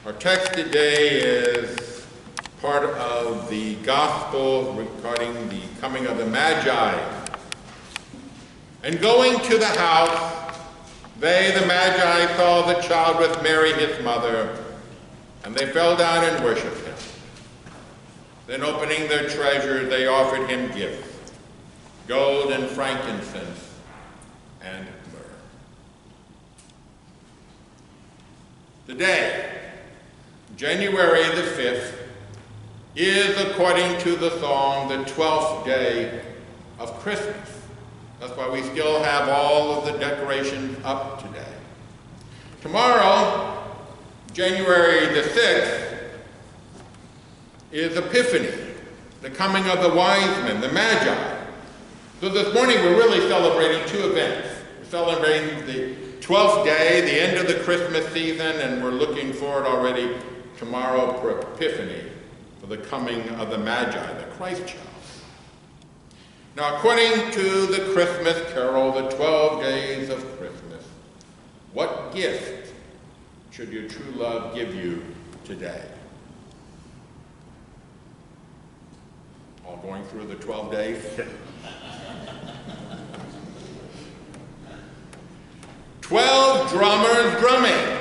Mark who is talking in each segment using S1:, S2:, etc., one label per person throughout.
S1: Our text today is part of the gospel regarding the coming of the Magi. And going to the house, they, the Magi, saw the child with Mary, his mother, and they fell down and worshipped him. Then opening their treasures, they offered him gifts, gold and frankincense and myrrh. Today, January the 5th, is, according to the song, the 12th day of Christmas. That's why we still have all of the decorations up today. Tomorrow, January the 6th, is Epiphany, the coming of the wise men, the Magi. So this morning we're really celebrating two events. We're celebrating the 12th day, the end of the Christmas season, and we're looking forward already tomorrow for Epiphany, for the coming of the Magi, the Christ child. Now, according to the Christmas carol, the 12 days of Christmas, what gift should your true love give you today? All going through the 12 days? 12 drummers drumming.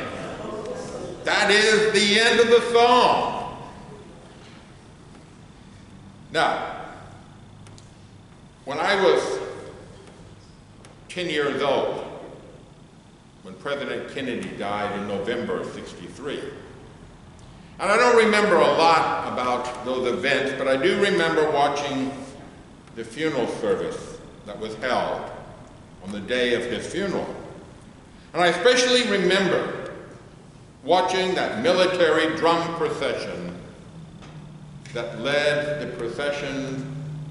S1: That is the end of the song. Now, when I was 10 years old, when President Kennedy died in November of '63, and I don't remember a lot about those events, but I do remember watching the funeral service that was held on the day of his funeral. And I especially remember watching that military drum procession that led the procession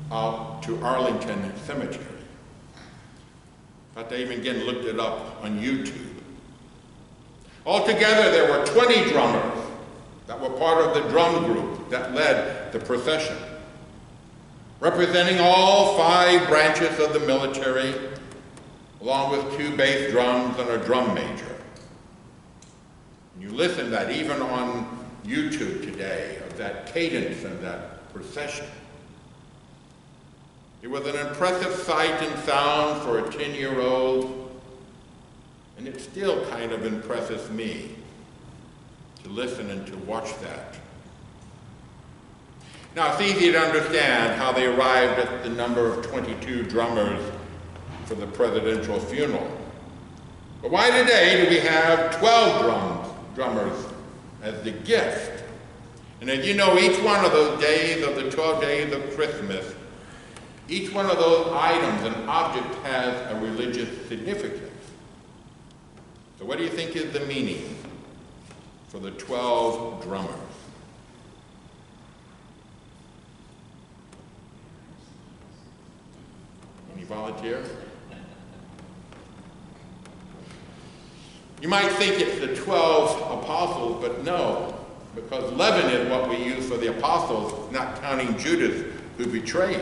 S1: out to Arlington Cemetery. In fact, I even again looked it up on YouTube. Altogether, there were 20 drummers that were part of the drum group that led the procession, representing all 5 branches of the military, along with 2 bass drums and a drum major. And you listen to that even on YouTube today, of that cadence and that procession. It was an impressive sight and sound for a 10-year-old, and it still kind of impresses me to listen and to watch that. Now, it's easy to understand how they arrived at the number of 22 drummers for the presidential funeral. But why today do we have 12 drummers as the gift? And as you know, each one of those days of the 12 days of Christmas, each one of those items and objects has a religious significance. So what do you think is the meaning for the 12 drummers? Any volunteers? You might think it's the 12 apostles, but no, because 11 is what we use for the apostles, not counting Judas, who betrayed.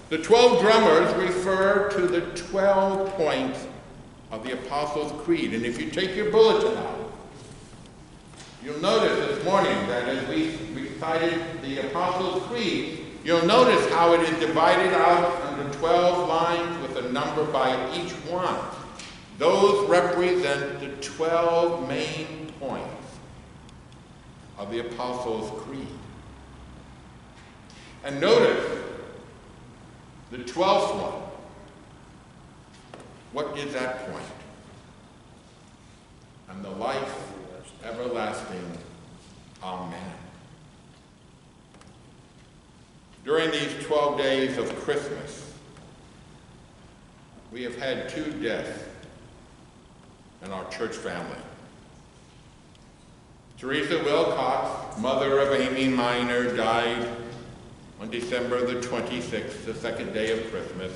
S1: The 12 drummers refer to the 12 points of the Apostles' Creed. And if you take your bulletin out, you'll notice this morning that as we recited the Apostles' Creed, you'll notice how it is divided out under 12 lines with a number by each one. Those represent the 12 main points of the Apostles' Creed. And notice the 12th one. What is that point? And the life everlasting. Amen. During these 12 days of Christmas, we have had 2 deaths in our church family. Teresa Wilcox, mother of Amy Miner, died on December the 26th, the 2nd day of Christmas.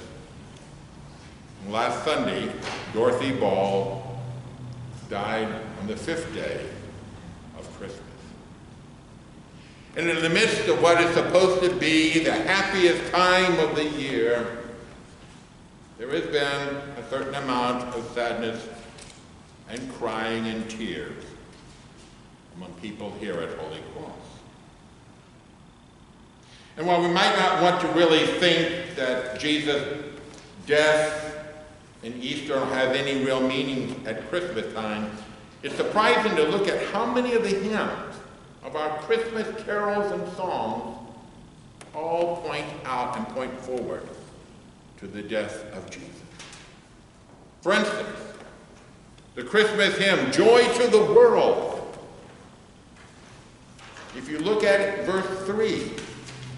S1: And last Sunday, Dorothy Ball died on the 5th day of Christmas. And in the midst of what is supposed to be the happiest time of the year, there has been a certain amount of sadness and crying and tears among people here at Holy Cross. And while we might not want to really think that Jesus' death and Easter has any real meaning at Christmas time, it's surprising to look at how many of the hymns of our Christmas carols and songs all point out and point forward to the death of Jesus. For instance, the Christmas hymn, Joy to the World. If you look at it, verse 3,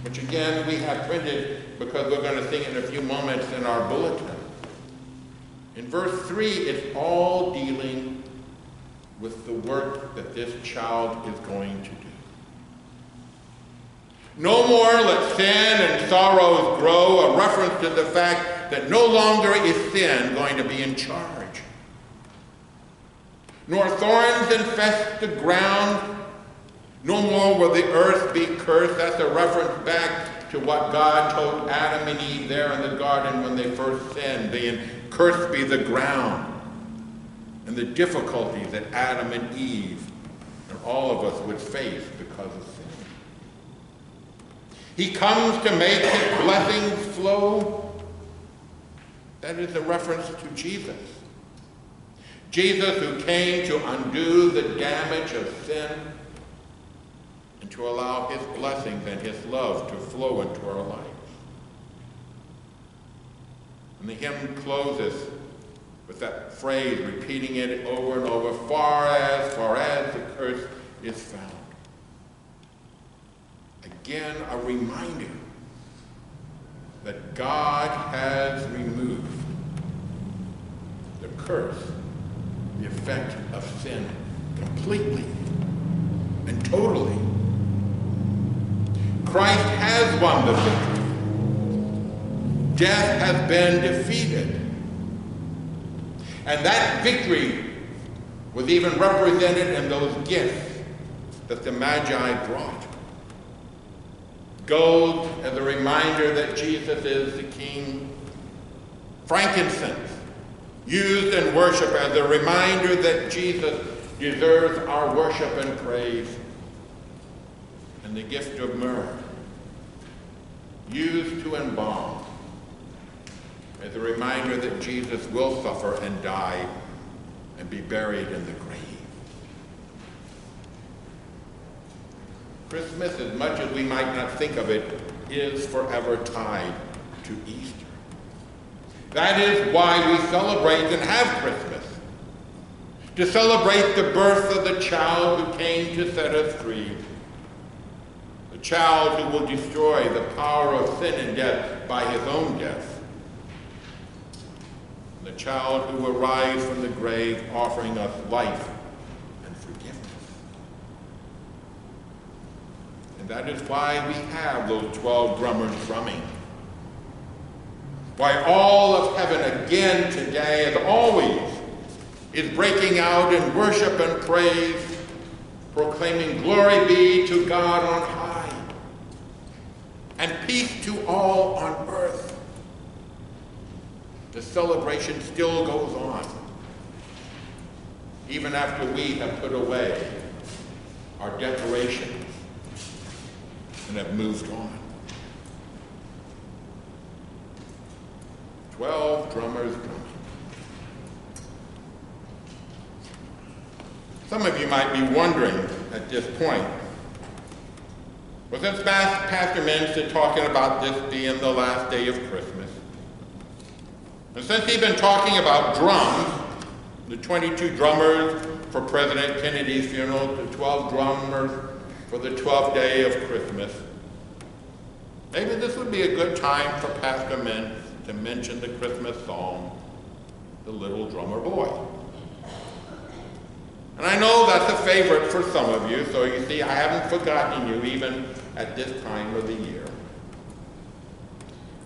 S1: which again we have printed because we're going to sing it in a few moments in our bulletin. In verse 3, it's all dealing with the work that this child is going to do. No more let sin and sorrows grow, a reference to the fact that no longer is sin going to be in charge. Nor thorns infest the ground, no more will the earth be cursed. That's a reference back to what God told Adam and Eve there in the garden when they first sinned, being cursed be the ground, and the difficulties that Adam and Eve and all of us would face because of sin. He comes to make his blessings flow. That is a reference to Jesus. Jesus who came to undo the damage of sin and to allow his blessings and his love to flow into our lives. And the hymn closes with that phrase, repeating it over and over, far as the curse is found. Again, a reminder that God has removed the curse, the effect of sin completely and totally. Christ has won the victory. Death has been defeated. And that victory was even represented in those gifts that the Magi brought. Gold as a reminder that Jesus is the King. Frankincense, used in worship as a reminder that Jesus deserves our worship and praise. And the gift of myrrh, used to embalm, as a reminder that Jesus will suffer and die and be buried in the grave. Christmas, as much as we might not think of it, is forever tied to Easter. That is why we celebrate and have Christmas. To celebrate the birth of the child who came to set us free. The child who will destroy the power of sin and death by his own death. The child who will rise from the grave offering us life and forgiveness. And that is why we have those 12 drummers drumming. Why all of heaven again today, as always, is breaking out in worship and praise, proclaiming glory be to God on high, and peace to all on earth. The celebration still goes on, even after we have put away our decorations and have moved on. 12 drummers drumming. Some of you might be wondering at this point, well, since Pastor Mentz is talking about this being the last day of Christmas, and since he's been talking about drums, the 22 drummers for President Kennedy's funeral, the 12 drummers for the 12th day of Christmas, maybe this would be a good time for Pastor Mentz to mention the Christmas song, The Little Drummer Boy. And I know that's a favorite for some of you, so you see, I haven't forgotten you even at this time of the year.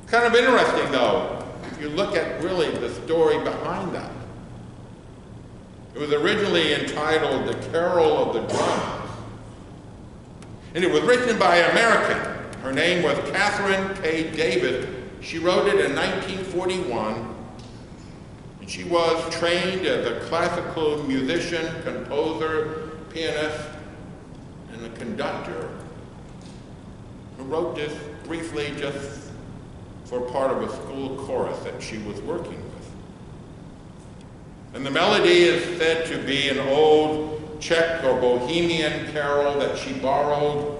S1: Kind of interesting, though, if you look at really the story behind that. It was originally entitled The Carol of the Drums. And it was written by an American. Her name was Catherine K. Davis. She wrote it in 1941. And she was trained as a classical musician, composer, pianist, conductor who wrote this briefly just for part of a school chorus that she was working with. And the melody is said to be an old Czech or Bohemian carol that she borrowed.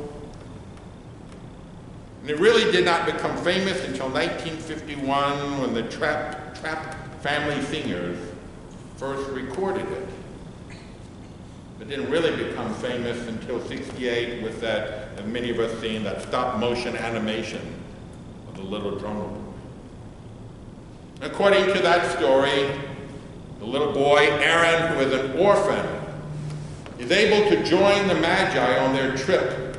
S1: And it really did not become famous until 1951 when the Trapp family singers first recorded it. It didn't really become famous until '68 with that, as many of us seen, that stop-motion animation of the little drummer boy. According to that story, the little boy, Aaron, who is an orphan, is able to join the Magi on their trip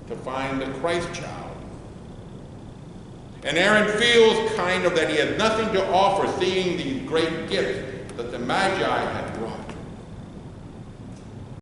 S1: to find the Christ child. And Aaron feels kind of that he has nothing to offer, seeing these great gifts that the Magi have